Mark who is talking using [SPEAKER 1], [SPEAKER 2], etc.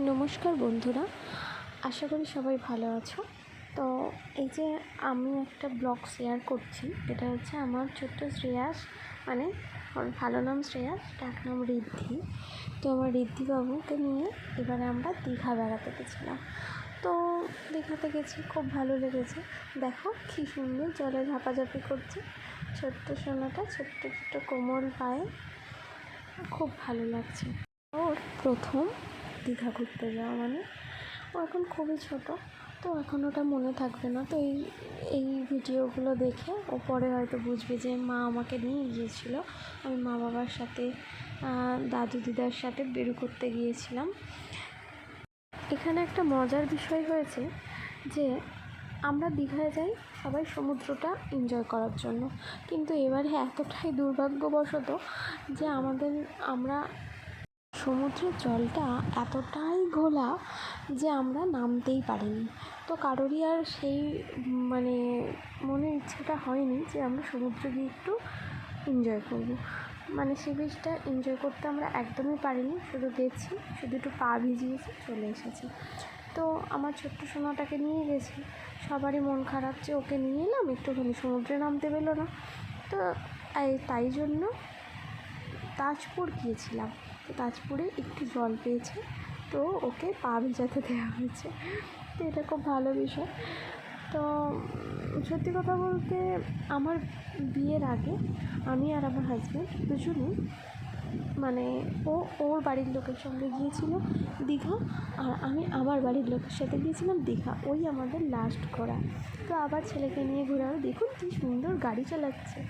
[SPEAKER 1] নমস্কার বন্ধুরা, আশা করি সবাই ভালো আছো। তো এই যে আমি একটা ব্লগ শেয়ার করছি, এটা হচ্ছে আমার ছোট্ট শ্রেয়াস, মানে ওর ভালো নাম শ্রেয়াস, ডাক নাম ঋদ্ধি। তো আমার ঋদ্ধিবাবুকে নিয়ে এবারে আমরা দীঘা বেড়াতে গেছিলাম। তো দীঘাতে গেছি, খুব ভালো লেগেছে। দেখো কী সুন্দর জলে ঝাপাঝাপি করছে ছোট্ট সোনাটা, ছোট্ট ছোট্ট কোমল পায়ে, খুব ভালো লাগছে। ওর প্রথম দীঘা ঘুরতে যাওয়া, মানে ও এখন খুবই ছোট, তো এখন ওটা মনে থাকবে না। তো এই ভিডিওগুলো দেখে ও পরে হয়তো বুঝবে যে মা আমাকে নিয়ে গিয়েছিলো, আমি মা বাবার সাথে, দাদু দিদার সাথে বেরু করতে গিয়েছিলাম। এখানে একটা মজার বিষয় হয়েছে যে আমরা দীঘায় যাই সবাই সমুদ্রটা এনজয় করার জন্য, কিন্তু এবারে এতটাই দুর্ভাগ্যবশত যে আমরা সমুদ্রের জলটা এতটাই ঘোলা যে আমরা নামতেই পারিনি। তো কারোরই আর সেই মনের ইচ্ছেটা হয়নি যে আমরা সমুদ্রে গিয়ে একটু এনজয় করব। সি বিচটা এনজয় করতে আমরা একদমই পারিনি, শুধু গেছি, শুধু একটু পা ভিজিয়েছি, চলে এসেছি। তো আমার ছোট্ট সোনাটাকে নিয়ে গেছি, সবারই মন খারাপ যে ওকে নিয়ে এলাম, একটুখানি সমুদ্রে নামতে পেলো না। তো তাই জন্য তাজপুর গিয়েছিলাম। তো তাজপুরে একটু জল পেয়েছে, তো ওকে পা ভেজাতে দেওয়া হয়েছে। তো এটা খুব ভালো বিষয়। তো সত্যি কথা বলতে, আমার বিয়ের আগে আমি আর আমার হাজব্যান্ড দুজনেই ওর বাড়ির লোকের সঙ্গে গিয়েছিল দীঘা, আর আমি আমার বাড়ির লোকের সাথে গিয়েছিলাম দীঘা। ওই আমাদের লাস্ট ঘোরা। তো আবার ছেলেকে নিয়ে ঘোরা, দেখুন কী সুন্দর গাড়ি চালাচ্ছে।